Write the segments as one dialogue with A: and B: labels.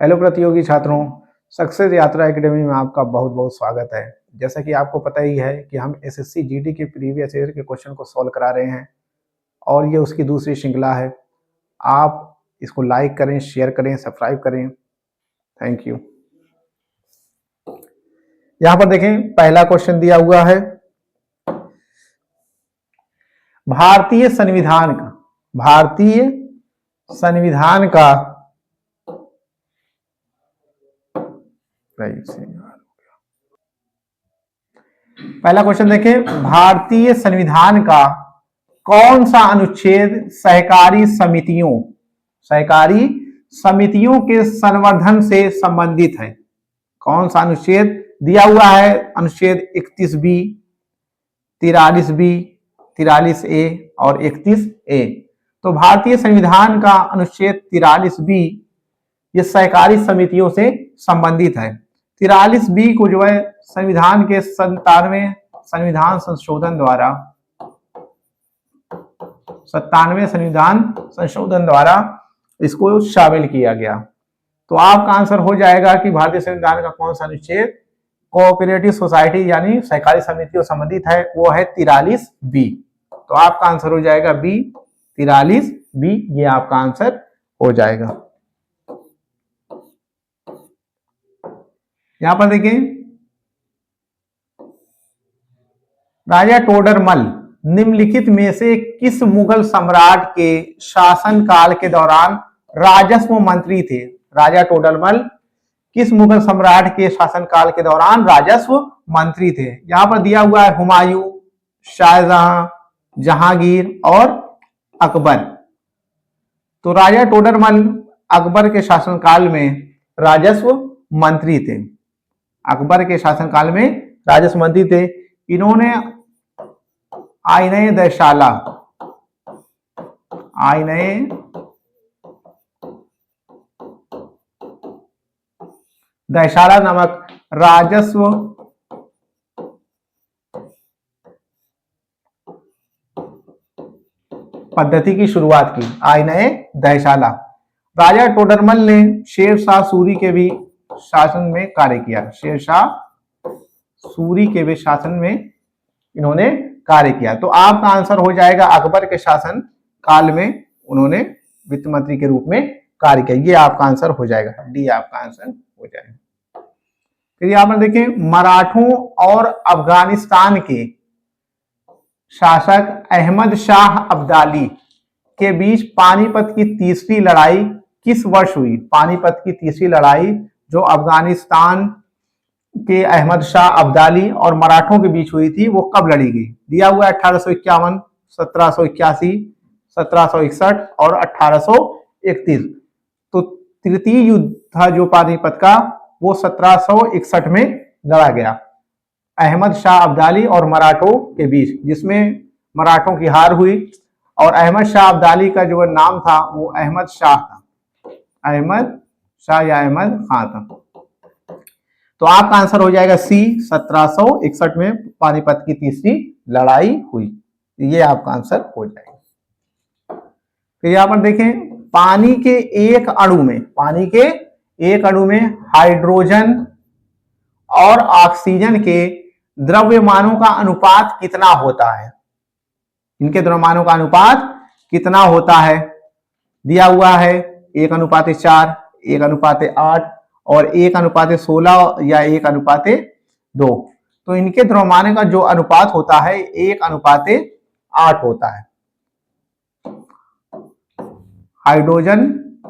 A: Hello प्रतियोगी छात्रों, success यात्रा एकेडमी में आपका बहुत बहुत स्वागत है। जैसा कि आपको पता ही है कि हम एसएससी जीडी के प्रीवियस ईयर के क्वेश्चन को सॉल्व करा रहे हैं और ये उसकी दूसरी श्रृंखला है। आप इसको लाइक करें, शेयर करें, सब्सक्राइब करें। Thank you. यहाँ पर देखें, पहला क्वेश्चन दिया हुआ है भारतीय संविधान का पहला क्वेश्चन देखें, भारतीय संविधान का कौन सा अनुच्छेद सहकारी समितियों के संवर्धन से संबंधित है? कौन सा अनुच्छेद दिया हुआ है? अनुच्छेद 31B, 43B, 43A और 31A। तो भारतीय संविधान का अनुच्छेद 43B ये सहकारी समितियों से संबंधित है। 43B को जो है संविधान के 97वें संविधान संशोधन द्वारा इसको शामिल किया गया। तो आपका आंसर हो जाएगा कि भारतीय संविधान का कौन सा अनुच्छेद कोऑपरेटिव सोसाइटी यानी सहकारी समितियों संबंधित है, वो है 43B। तो आपका आंसर हो जाएगा बी, 43B। ये आपका आंसर हो जाएगा। यहां पर देखिए, राजा टोडरमल निम्नलिखित में से किस मुगल सम्राट के शासनकाल के दौरान राजस्व मंत्री थे? राजा टोडरमल किस मुगल सम्राट के शासनकाल के दौरान राजस्व मंत्री थे? यहां पर दिया हुआ है हुमायूं, शाहजहां, जहांगीर और अकबर। तो राजा टोडरमल अकबर के शासनकाल में राजस्व मंत्री थे। अकबर के शासनकाल में राजस्व मंत्री थे। इन्होंने आईने दयशाला नामक राजस्व पद्धति की शुरुआत की। आईने दयशाला। राजा टोडरमल ने शेरशाह सूरी के भी शासन में कार्य किया। शेरशाह सूरी के भी शासन में इन्होंने कार्य किया। तो आपका आंसर हो जाएगा अकबर के शासन काल में उन्होंने वित्त मंत्री के रूप में कार्य किया। ये आपका आंसर हो जाएगा, डी आपका आंसर हो जाएगा। फिर यहां पर देखें, मराठों और अफगानिस्तान के शासक अहमद शाह अब्दाली के बीच पानीपत की तीसरी लड़ाई किस वर्ष हुई? पानीपत की तीसरी लड़ाई जो अफगानिस्तान के अहमद शाह अब्दाली और मराठों के बीच हुई थी, वो कब लड़ी गई? दिया हुआ है 1851, 1781, 1761 और 1831। तो तृतीय युद्ध था जो पानीपत का, वो 1761 में लड़ा गया अहमद शाह अब्दाली और मराठों के बीच, जिसमें मराठों की हार हुई और अहमद शाह अब्दाली का जो नाम था वो अहमद शाह था, अहमद शाह या अहमद खां था। तो आपका आंसर हो जाएगा सी, 1761 में पानीपत की तीसरी लड़ाई हुई। ये आपका आंसर हो जाएगा। तो यहां पर देखें, पानी के एक अणु में हाइड्रोजन और ऑक्सीजन के द्रव्यमानों का अनुपात कितना होता है? इनके द्रव्यमानों का अनुपात कितना होता है? दिया हुआ है 1:4, 1:8 और 1:16 या 1:2। तो इनके द्रव्यमान का जो अनुपात होता है 1:8 होता है। हाइड्रोजन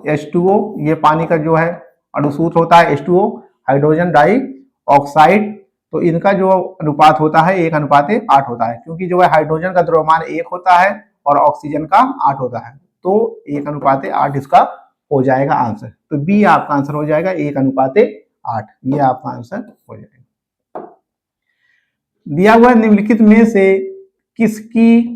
A: H2O ये पानी का जो है अणुसूत्र होता है, H2O हाइड्रोजन डाई ऑक्साइड। तो इनका जो अनुपात होता है 1:8 होता है, क्योंकि जो है हाइड्रोजन का द्रव्यमान 1 होता है और ऑक्सीजन का 8 होता है। तो 1:8 इसका हो जाएगा आंसर। तो बी आपका आंसर हो जाएगा 1:8। ये आपका आंसर हो जाएगा। दिया हुआ निम्नलिखित में से किसकी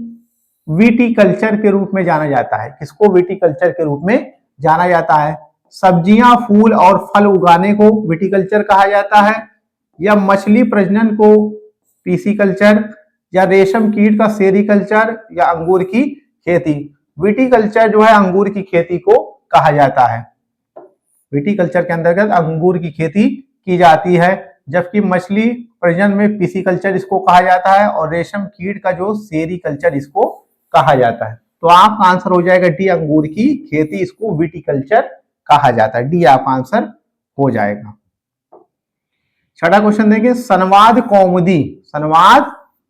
A: विटीकल्चर के रूप में जाना जाता है? किसको विटीकल्चर के रूप में जाना जाता है? सब्जियां, फूल और फल उगाने को विटीकल्चर कहा जाता है, या मछली प्रजनन को पीसीकल्चर, या रेशम कीट का सेरीकल्चर, या अंगूर की खेती? विटीकल्चर जो है अंगूर की खेती को कहा जाता है। विटीकल्चर के अंतर्गत अंगूर की खेती की जाती है, जबकि मछली प्रजनन में पिसीकल्चर इसको कहा जाता है और रेशम कीट का जो सेरीकल्चर इसको कहा जाता है। तो आपका आंसर हो जाएगा डी, अंगूर की खेती इसको विटीकल्चर कहा जाता है। डी आपका आंसर हो जाएगा। छठा क्वेश्चन देखिए, संवाद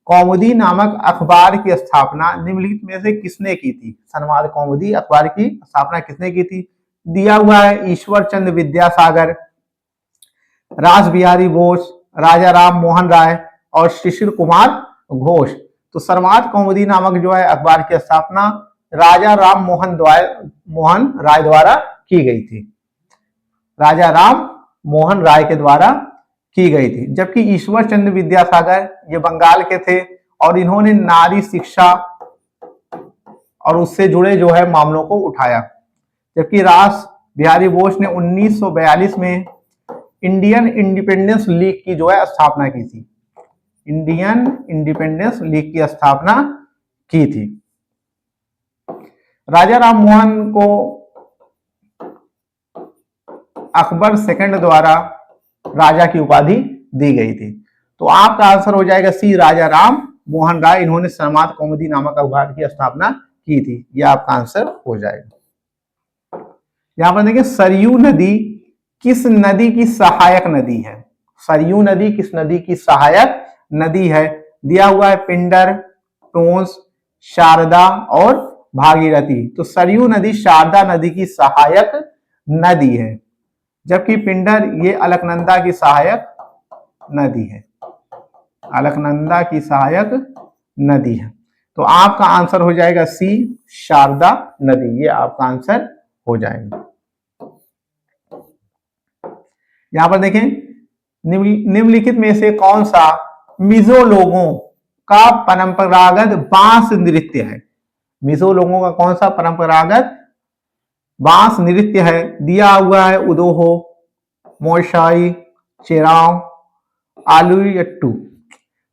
A: कौमुदी नामक अखबार की स्थापना निम्नलिखित में से किसने की थी? संवाद कौमुदी अखबार की स्थापना किसने की थी? दिया हुआ है ईश्वर चंद्र विद्यासागर, रास बिहारी बोस, राजा राम मोहन राय और शिशिर कुमार घोष। तो संवाद कौमुदी नामक जो है अखबार की स्थापना राजा राम मोहन राय द्वारा की गई थी। राजा राम मोहन राय के द्वारा की गई थी, जबकि ईश्वर चंद्र विद्यासागर ये बंगाल के थे और इन्होंने नारी शिक्षा और उससे जुड़े जो है मामलों को उठाया, जबकि रास बिहारी बोस ने 1942 में इंडियन इंडिपेंडेंस लीग की जो है स्थापना की थी। इंडियन इंडिपेंडेंस लीग की स्थापना की थी। राजा राम मोहन को अकबर सेकंड द्वारा राजा की उपाधि दी गई थी। तो आपका आंसर हो जाएगा सी, राजा राम मोहन राय, इन्होंने संवाद कौमुदी नामक अखबार की स्थापना की थी। यह आपका आंसर हो जाएगा। यहां पर देखिए, सरयू नदी किस नदी की सहायक नदी है? सरयू नदी किस नदी की सहायक नदी है? दिया हुआ है पिंडर, टोंस, शारदा और भागीरथी। तो सरयू नदी शारदा नदी की सहायक नदी है, जबकि पिंडर ये अलकनंदा की सहायक नदी है। अलकनंदा की सहायक नदी है। तो आपका आंसर हो जाएगा सी, शारदा नदी। ये आपका आंसर हो जाएगा। यहां पर देखें, निम्नलिखित में से कौन सा मिजो लोगों का परंपरागत बांस नृत्य है? मिजो लोगों का कौन सा परंपरागत बांस नृत्य है? दिया हुआ है उदोहो, मोशाई, चेराव, आलुयट्टू।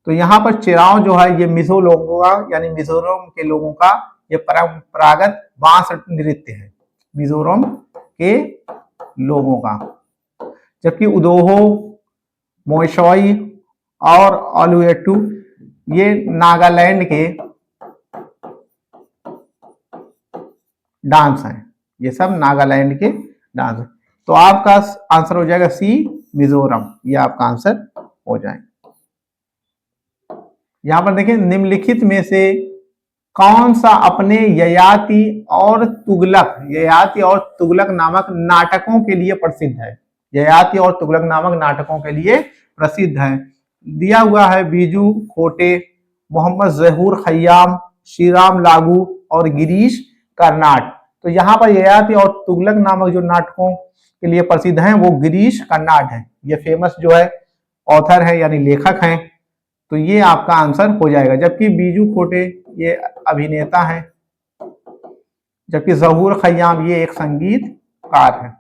A: तो यहाँ पर चेराव जो है ये मिजो लोगों का यानी मिजोरम के लोगों का ये परंपरागत बांस नृत्य है, मिजोरम के लोगों का। जबकि उदोहो, मोशाई और आलुयट्टू ये नागालैंड के डांस हैं। ये सब नागालैंड के डांस है। तो आपका आंसर हो जाएगा सी, मिजोरम। ये आपका आंसर हो जाएगा। यहां पर देखिए, निम्नलिखित में से कौन सा अपने ययाति और तुगलक नामक नाटकों के लिए प्रसिद्ध है? ययाति और तुगलक नामक नाटकों के लिए प्रसिद्ध है। दिया हुआ है बीजू खोटे, मोहम्मद जहूर खय्याम, श्रीराम लागू और गिरीश कर्नाड। तो यहाँ पर ययाति और तुगलक नामक जो नाटकों के लिए प्रसिद्ध हैं वो गिरीश कर्नाड है। ये फेमस जो है ऑथर है यानी लेखक हैं। तो ये आपका आंसर हो जाएगा। जबकि बीजू खोटे ये अभिनेता है, जबकि जहूर खय्याम ये एक संगीतकार है।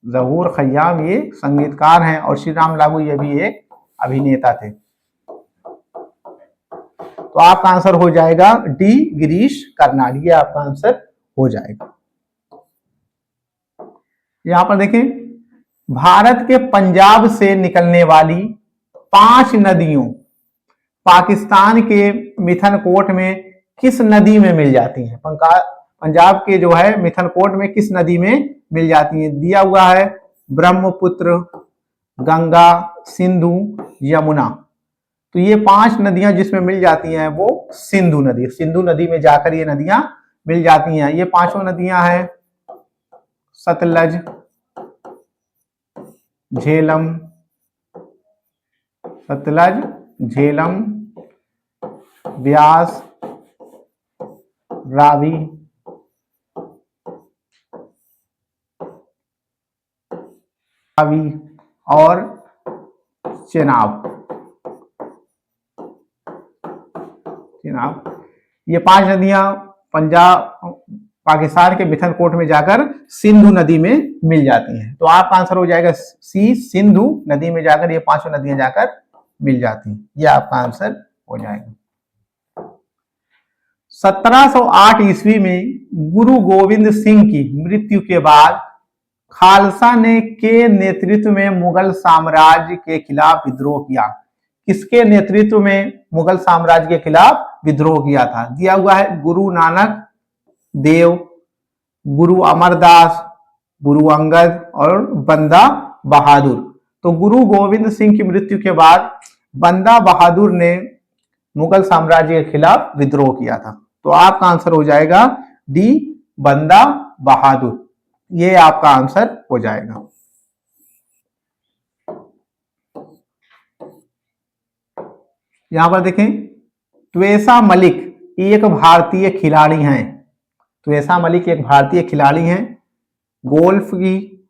A: जहूर खय्याम ये संगीतकार हैं और श्री राम लागू ये भी एक अभिनेता थे। तो आपका आंसर हो जाएगा डी, गिरीश कर्नाड। ये आपका आंसर हो जाएगा। यहां पर देखें, भारत के पंजाब से निकलने वाली 5 नदियों पाकिस्तान के मिथनकोट में किस नदी में मिल जाती हैं? पंजाब के जो है मिथनकोट में किस नदी में मिल जाती हैं? दिया हुआ है ब्रह्मपुत्र, गंगा, सिंधु, यमुना। तो ये 5 नदियां जिसमें मिल जाती हैं वो सिंधु नदी में जाकर ये नदियां मिल जाती हैं। ये 5 नदियां हैं सतलज, झेलम, ब्यास, रावी, और चेनाब। ये 5 नदियां पाकिस्तान के मिथनकोट में जाकर सिंधु नदी में मिल जाती हैं। तो आपका आंसर हो जाएगा सी, सिंधु नदी में जाकर ये 5 नदियां जाकर मिल जाती हैं। ये आपका आंसर हो जाएगा। 1708 ईस्वी में गुरु गोविंद सिंह की मृत्यु के बाद खालसा ने के नेतृत्व में मुगल साम्राज्य के खिलाफ विद्रोह किया? किसके नेतृत्व में मुगल साम्राज्य के खिलाफ विद्रोह किया था? दिया हुआ है गुरु नानक देव, गुरु अमरदास, गुरु अंगद और बंदा बहादुर। तो गुरु गोविंद सिंह की मृत्यु के बाद बंदा बहादुर ने मुगल साम्राज्य के खिलाफ विद्रोह किया था। तो आपका आंसर हो जाएगा डी, बंदा बहादुर। ये आपका आंसर हो जाएगा। यहां पर देखें, त्वेषा मलिक एक भारतीय खिलाड़ी हैं। त्वेषा मलिक एक भारतीय खिलाड़ी हैं। गोल्फ की,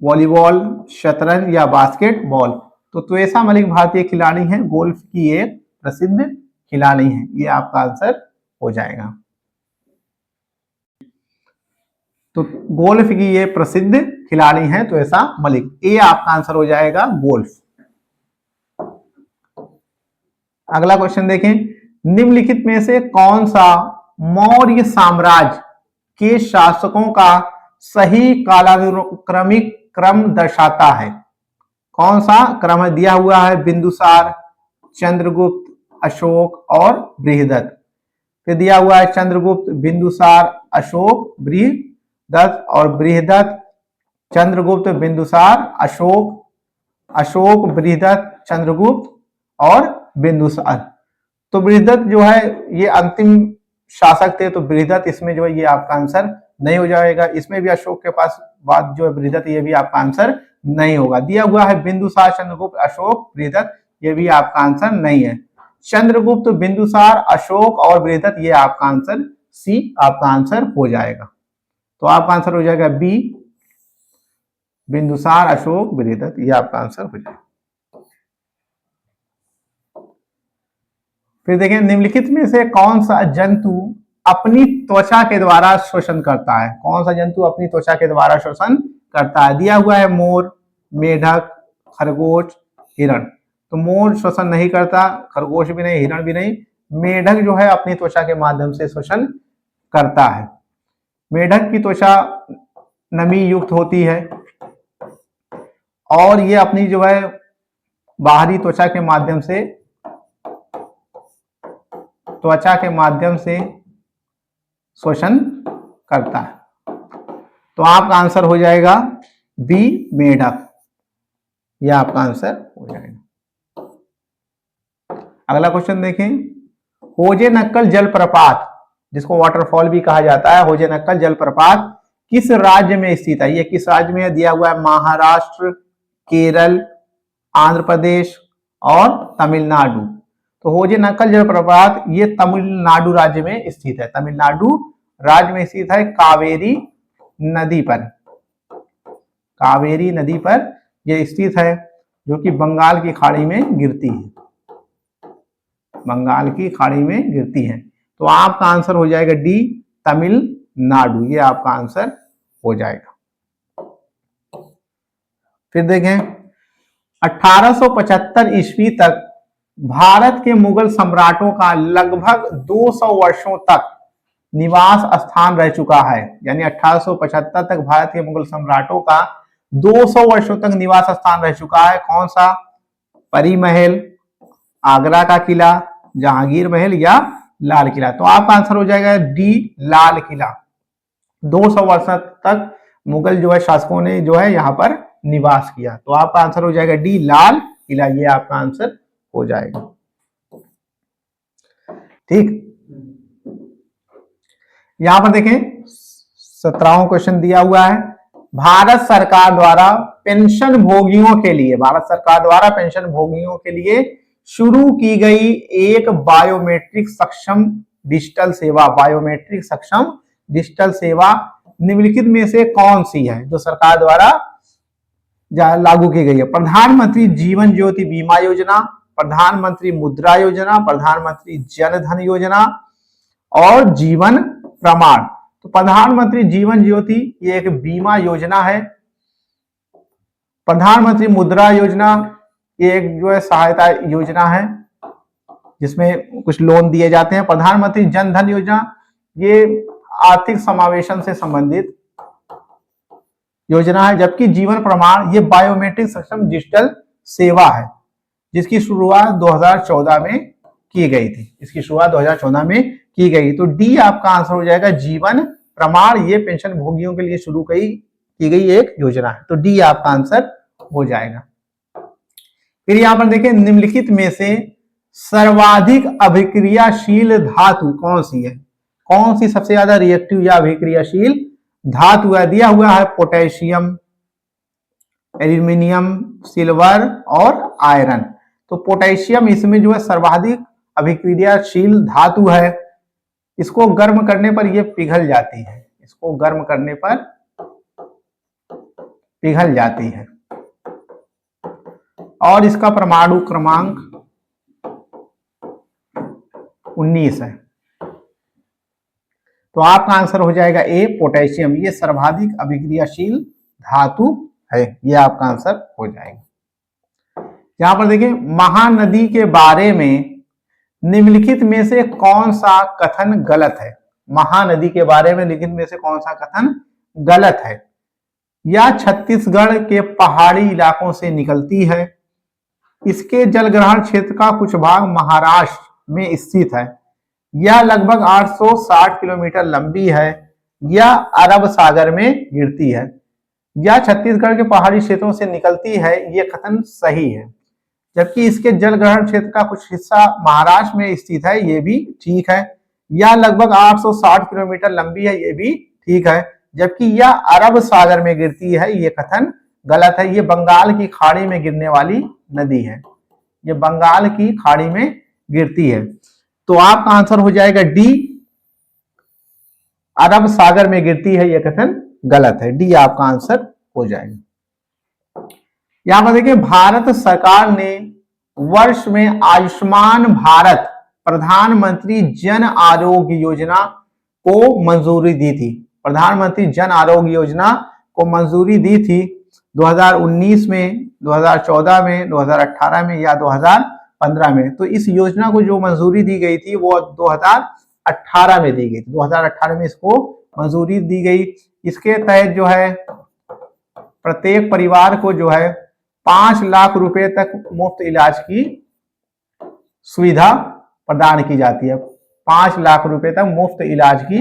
A: वॉलीबॉल, शतरंज या बास्केटबॉल? तो त्वेषा मलिक भारतीय खिलाड़ी हैं, गोल्फ की एक प्रसिद्ध खिलाड़ी हैं। ये आपका आंसर हो जाएगा। तो गोल्फ की ये प्रसिद्ध खिलाड़ी हैं त्वेषा मलिक। ये आपका आंसर हो जाएगा गोल्फ। अगला क्वेश्चन देखें, निम्नलिखित में से कौन सा मौर्य साम्राज्य के शासकों का सही कालानुक्रमिक क्रम दर्शाता है? कौन सा क्रम है? दिया हुआ है बिंदुसार, चंद्रगुप्त, अशोक और बृहदत्त। फिर दिया हुआ है चंद्रगुप्त, बिंदुसार, अशोक, बृहदत्त और बृहदत्त, चंद्रगुप्त, बिंदुसार, अशोक, अशोक, बृहदत्त, चंद्रगुप्त और बिंदुसार। तो बृहदत्त जो है ये अंतिम शासक थे, तो बृहदत्त इसमें जो है ये आपका आंसर नहीं हो जाएगा। इसमें भी अशोक के पास बाद जो है बृहदत्त, ये भी आपका आंसर नहीं होगा। दिया हुआ है बिंदुसार, चंद्रगुप्त, अशोक, बृहदत्त, ये भी आपका आंसर नहीं है। चंद्रगुप्त, बिंदुसार, अशोक और बृहदत्त, ये आपका आंसर सी आपका आंसर हो जाएगा। तो आपका आंसर हो जाएगा बी, बिंदुसार, अशोक, बृहदत्त, ये आपका आंसर हो जाएगा। फिर देखें, निम्नलिखित में से कौन सा जंतु अपनी त्वचा के द्वारा श्वसन करता है? कौन सा जंतु अपनी त्वचा के द्वारा श्वसन करता है? दिया हुआ है मोर, मेढक, खरगोश, हिरण। तो मोर श्वसन नहीं करता, खरगोश भी नहीं, हिरण भी नहीं। मेढक जो है अपनी त्वचा के माध्यम से श्वसन करता है। मेढक की त्वचा नमी युक्त होती है और ये अपनी जो है बाहरी त्वचा के माध्यम से श्वसन करता है। तो आपका आंसर हो जाएगा बी, मेढक। यह आपका आंसर हो जाएगा। अगला क्वेश्चन देखें, होजेनक्कल जलप्रपात, जिसको वाटरफॉल भी कहा जाता है, होजेनक्कल जलप्रपात किस राज्य में स्थित है? ये किस राज्य में है? दिया हुआ है महाराष्ट्र, केरल, आंध्र प्रदेश और तमिलनाडु। तो होजेनक्कल जलप्रपात ये तमिलनाडु राज्य में स्थित है। तमिलनाडु राज्य में स्थित है, कावेरी नदी पर। कावेरी नदी पर यह स्थित है, जो कि बंगाल की खाड़ी में गिरती है। बंगाल की खाड़ी में गिरती है। तो आपका आंसर हो जाएगा डी, तमिलनाडु। ये आपका आंसर हो जाएगा। फिर देखें, 1875 ईस्वी तक भारत के मुगल सम्राटों का लगभग 200 वर्षों तक निवास स्थान रह चुका है। यानी 1875 तक भारत के मुगल सम्राटों का 200 वर्षों तक निवास स्थान रह चुका है। कौन सा? परी महल, आगरा का किला, जहांगीर महल या लाल किला। तो आपका आंसर हो जाएगा डी, लाल किला। 200 वर्ष तक मुगल जो है शासकों ने जो है यहाँ पर निवास किया। तो आपका आंसर हो जाएगा डी, लाल किला। ये आपका आंसर हो जाएगा। ठीक, यहां पर देखें 17वां क्वेश्चन दिया हुआ है, भारत सरकार द्वारा पेंशन भोगियों के लिए शुरू की गई एक बायोमेट्रिक सक्षम डिजिटल सेवा निम्नलिखित में से कौन सी है जो सरकार द्वारा लागू की गई है? प्रधानमंत्री जीवन ज्योति बीमा योजना, प्रधानमंत्री मुद्रा योजना, प्रधानमंत्री जन धन योजना और जीवन प्रमाण। तो प्रधानमंत्री जीवन ज्योति ये एक बीमा योजना है। प्रधानमंत्री मुद्रा योजना ये एक जो है सहायता योजना है, जिसमें कुछ लोन दिए जाते हैं। प्रधानमंत्री जन धन योजना ये आर्थिक समावेशन से संबंधित योजना है, जबकि जीवन प्रमाण ये बायोमेट्रिक सक्षम डिजिटल सेवा है जिसकी शुरुआत 2014 में की गई थी। इसकी शुरुआत 2014 में की गई। तो डी आपका आंसर हो जाएगा जीवन प्रमाण। ये पेंशन भोगियों के लिए शुरू की गई एक योजना है। तो डी आपका आंसर हो जाएगा। फिर यहां पर देखें निम्नलिखित में से सर्वाधिक अभिक्रियाशील धातु कौन सी है? कौन सी सबसे ज्यादा रिएक्टिव या अभिक्रियाशील धातु है? दिया हुआ है पोटेशियम, एल्यूमिनियम, सिल्वर और आयरन। तो पोटेशियम इसमें जो है सर्वाधिक अभिक्रियाशील धातु है। इसको गर्म करने पर यह पिघल जाती है। इसको गर्म करने पर पिघल जाती है और इसका परमाणु क्रमांक 19 है। तो आपका आंसर हो जाएगा ए पोटेशियम। ये सर्वाधिक अभिक्रियाशील धातु है। ये आपका आंसर हो जाएगा। यहां पर देखिए महानदी के बारे में निम्नलिखित में से कौन सा कथन गलत है? महानदी के बारे में निम्नलिखित में से कौन सा कथन गलत है? या छत्तीसगढ़ के पहाड़ी इलाकों से निकलती है, इसके जलग्रहण क्षेत्र का कुछ भाग महाराष्ट्र में स्थित है, या लगभग 860 किलोमीटर लंबी है, या अरब सागर में गिरती है, या छत्तीसगढ़ के पहाड़ी क्षेत्रों से निकलती है, ये कथन सही है। जबकि इसके जलग्रहण क्षेत्र का कुछ हिस्सा महाराष्ट्र में स्थित है, ये भी ठीक है। या लगभग 860 किलोमीटर लंबी है, ये भी ठीक है। जबकि यह अरब सागर में गिरती है, ये कथन गलत है। ये बंगाल की खाड़ी में गिरने वाली नदी है। ये बंगाल की खाड़ी में गिरती है। तो आपका आंसर हो जाएगा डी, अरब सागर में गिरती है, यह कथन गलत है। डी आपका आंसर हो जाएगा। यहां पर देखिए भारत सरकार ने वर्ष में आयुष्मान भारत प्रधानमंत्री जन आरोग्य योजना को मंजूरी दी थी। प्रधानमंत्री जन आरोग्य योजना को मंजूरी दी थी 2019 में, 2014 में, 2018 में या 2015 में। तो इस योजना को जो मंजूरी दी गई थी वो 2018 में दी गई थी। 2018 में इसको मंजूरी दी गई। इसके तहत जो है प्रत्येक परिवार को जो है 5 लाख रुपए तक मुफ्त इलाज की सुविधा प्रदान की जाती है। 5 लाख रुपए तक मुफ्त इलाज की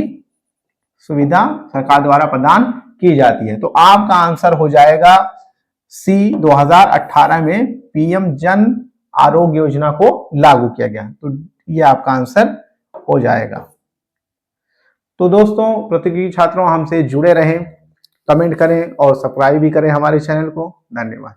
A: सुविधा सरकार द्वारा प्रदान की जाती है। तो आपका आंसर हो जाएगा सी, 2018 में पीएम जन आरोग्य योजना को लागू किया गया। तो ये आपका आंसर हो जाएगा। तो दोस्तों प्रतियोगी छात्रों हमसे जुड़े रहें, कमेंट करें और सब्सक्राइब भी करें हमारे चैनल को। धन्यवाद।